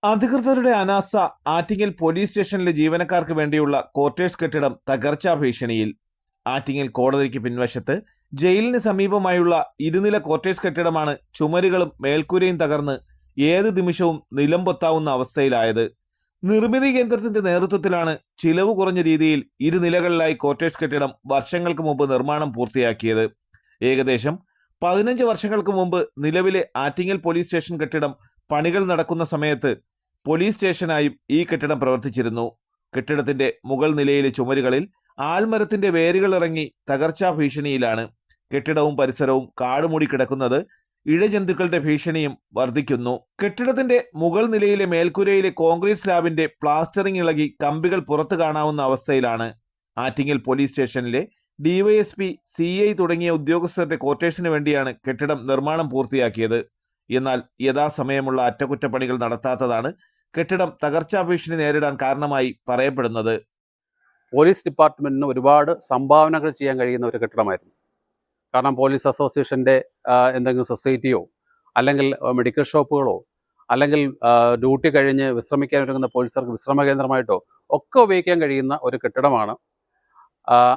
അധികൃതരുടെ അനാസ്ഥ. ആറ്റിങ്ങൽ പോലീസ് സ്റ്റേഷനിലെ ജീവനക്കാർക്ക് വേണ്ടിയുള്ള ക്വാർട്ടേഴ്സ് കെട്ടിടം തകർച്ചാ ഭീഷണിയിൽ. ആറ്റിങ്ങൽ കോടതിക്ക് പിൻവശത്ത് ജയിലിന് സമീപമായുള്ള ഇരുനില ക്വാർട്ടേഴ്സ് കെട്ടിടമാണ് ചുമരുകളും മേൽക്കൂരയും തകർന്ന് ഏത് നിമിഷവും നിലംപൊത്താവുന്ന അവസ്ഥയിലായത്. നിർമ്മിതി കേന്ദ്രത്തിന്റെ നേതൃത്വത്തിലാണ് ചിലവ് കുറഞ്ഞ രീതിയിൽ ഇരുനിലകളിലായി ക്വാർട്ടേഴ്സ് കെട്ടിടം വർഷങ്ങൾക്ക് മുമ്പ് നിർമ്മാണം പൂർത്തിയാക്കിയത്. ഏകദേശം 15 വർഷങ്ങൾക്ക് മുമ്പ് നിലവിലെ ആറ്റിങ്ങൽ പോലീസ് സ്റ്റേഷൻ കെട്ടിടം പണികൾ നടക്കുന്ന സമയത്ത് പോലീസ് സ്റ്റേഷനായും ഈ കെട്ടിടം പ്രവർത്തിച്ചിരുന്നു. കെട്ടിടത്തിന്റെ മുകൾ നിലയിലെ ചുമരുകളിൽ ആൽമരത്തിന്റെ വേരുകൾ ഇറങ്ങി തകർച്ചാ ഭീഷണിയിലാണ്. കെട്ടിടവും പരിസരവും കാടുമൂടി കിടക്കുന്നത് ഇഴജന്തുക്കളുടെ ഭീഷണിയും വർദ്ധിക്കുന്നു. കെട്ടിടത്തിന്റെ മുകൾ നിലയിലെ മേൽക്കൂരയിലെ കോൺക്രീറ്റ് സ്ലാബിന്റെ പ്ലാസ്റ്ററിംഗ് ഇളകി കമ്പികൾ പുറത്തു കാണാവുന്ന അവസ്ഥയിലാണ്. ആറ്റിങ്ങൽ പോലീസ് സ്റ്റേഷനിലെ ഡിവൈഎസ്പി, CI തുടങ്ങിയ ഉദ്യോഗസ്ഥരുടെ ക്വാർട്ടേഴ്സിന് വേണ്ടിയാണ് കെട്ടിടം നിർമ്മാണം പൂർത്തിയാക്കിയത്. എന്നാൽ യഥാസമയമുള്ള അറ്റകുറ്റപ്പണികൾ നടത്താത്തതാണ് കെട്ടിടം തകർച്ചാ ഭീഷണി നേരിടാൻ കാരണമായി പറയപ്പെടുന്നത്. പോലീസ് ഡിപ്പാർട്ട്മെന്റിന് ഒരുപാട് സംഭാവനകൾ ചെയ്യാൻ കഴിയുന്ന ഒരു കെട്ടിടമായിരുന്നു. കാരണം പോലീസ് അസോസിയേഷൻ്റെ എന്തെങ്കിലും സൊസൈറ്റിയോ അല്ലെങ്കിൽ മെഡിക്കൽ ഷോപ്പുകളോ അല്ലെങ്കിൽ ഡ്യൂട്ടി കഴിഞ്ഞ് വിശ്രമിക്കാൻ ഒരുങ്ങുന്ന പോലീസുകാർക്ക് വിശ്രമ കേന്ദ്രമായിട്ടോ ഒക്കെ ഉപയോഗിക്കാൻ കഴിയുന്ന ഒരു കെട്ടിടമാണ്.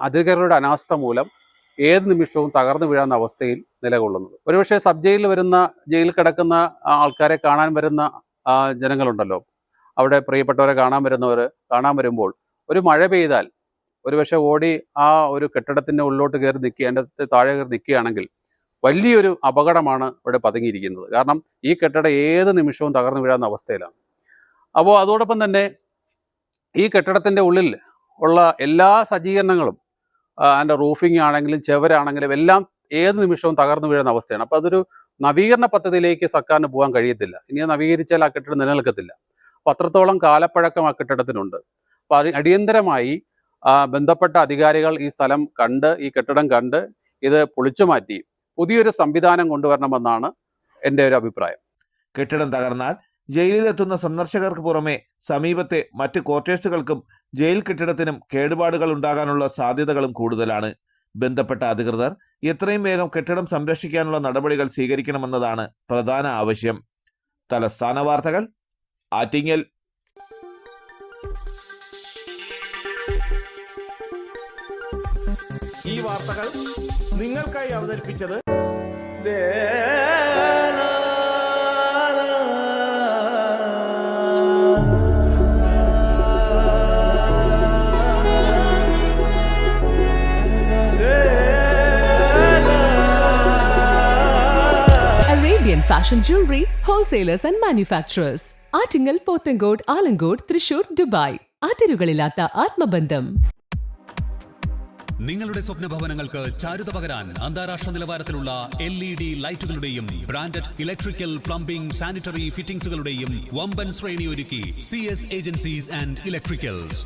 അധികൃതരുടെ അനാസ്ഥ മൂലം ഏത് നിമിഷവും തകർന്നു വീഴാവുന്ന അവസ്ഥയിൽ നിലകൊള്ളുന്നത്. ഒരുപക്ഷെ സബ് ജയിലിൽ കിടക്കുന്ന ആൾക്കാരെ കാണാൻ വരുന്ന ജനങ്ങളുണ്ടല്ലോ, അവിടെ പ്രിയപ്പെട്ടവരെ കാണാൻ വരുമ്പോൾ ഒരു മഴ പെയ്താൽ ഒരുപക്ഷെ ഓടി ആ ഒരു കെട്ടിടത്തിൻ്റെ ഉള്ളിലോട്ട് കയറി നിൽക്കുക, അതിൻ്റെ താഴെ കയറി നിൽക്കുകയാണെങ്കിൽ വലിയൊരു അപകടമാണ് ഇവിടെ പതുങ്ങിയിരിക്കുന്നത്. കാരണം ഈ കെട്ടിടം ഏത് നിമിഷവും തകർന്നു വീഴാവുന്ന അവസ്ഥയിലാണ്. അപ്പോൾ അതോടൊപ്പം തന്നെ ഈ കെട്ടിടത്തിൻ്റെ ഉള്ളിൽ ഉള്ള എല്ലാ സജ്ജീകരണങ്ങളും, അതിൻ്റെ റൂഫിംഗ് ആണെങ്കിലും ചെവരാണെങ്കിലും എല്ലാം ഏത് നിമിഷവും തകർന്നു വീഴുന്ന അവസ്ഥയാണ്. അപ്പോൾ അതൊരു നവീകരണ പദ്ധതിയിലേക്ക് സർക്കാരിന് പോകാൻ കഴിയത്തില്ല. ഇനി നവീകരിച്ചാൽ ആ കെട്ടിടം നിലനിൽക്കത്തില്ല. അപ്പോൾ അത്രത്തോളം കാലപ്പഴക്കം ആ കെട്ടിടത്തിനുണ്ട്. അപ്പോൾ അടിയന്തരമായി ബന്ധപ്പെട്ട അധികാരികൾ ഈ സ്ഥലം കണ്ട്, ഈ കെട്ടിടം കണ്ട് ഇത് പൊളിച്ചു മാറ്റി പുതിയൊരു സംവിധാനം കൊണ്ടുവരണമെന്നാണ് എൻ്റെ ഒരു അഭിപ്രായം. കെട്ടിടം തകർന്നാൽ ജയിലിലെത്തുന്ന സന്ദർശകർക്ക് പുറമെ സമീപത്തെ മറ്റ് ക്വാർട്ടേഴ്സുകൾക്കും ജയിൽ കെട്ടിടത്തിനും കേടുപാടുകൾ ഉണ്ടാകാനുള്ള സാധ്യതകളും കൂടുതലാണ്. ബന്ധപ്പെട്ട അധികൃതർ എത്രയും വേഗം കെട്ടിടം സംരക്ഷിക്കാനുള്ള നടപടികൾ സ്വീകരിക്കണമെന്നതാണ് പ്രധാന ആവശ്യം. തലസ്ഥാന വാർത്തകൾ, ആറ്റിങ്ങൽ. ഈ വാർത്തകൾ നിങ്ങൾക്കായി അവതരിപ്പിച്ചത് Arabian Fashion Jewelry Wholesalers and Manufacturers. Attingal, Pothencode, Alamcode, Thrissur, Dubai. അതിരുകളില്ലാത്ത ആത്മബന്ധം. നിങ്ങളുടെ സ്വപ്ന ഭവനങ്ങൾക്ക് ചാരുത പകരാൻ അന്താരാഷ്ട്ര നിലവാരത്തിലുള്ള LED ലൈറ്റുകളുടെയും ബ്രാൻഡഡ് ഇലക്ട്രിക്കൽ, പ്ലംബിംഗ്, സാനിറ്ററി ഫിറ്റിംഗ്സുകളുടെയും വമ്പൻ ശ്രേണി ഒരുക്കി CS ഏജൻസീസ് ആൻഡ് ഇലക്ട്രിക്കൽസ്.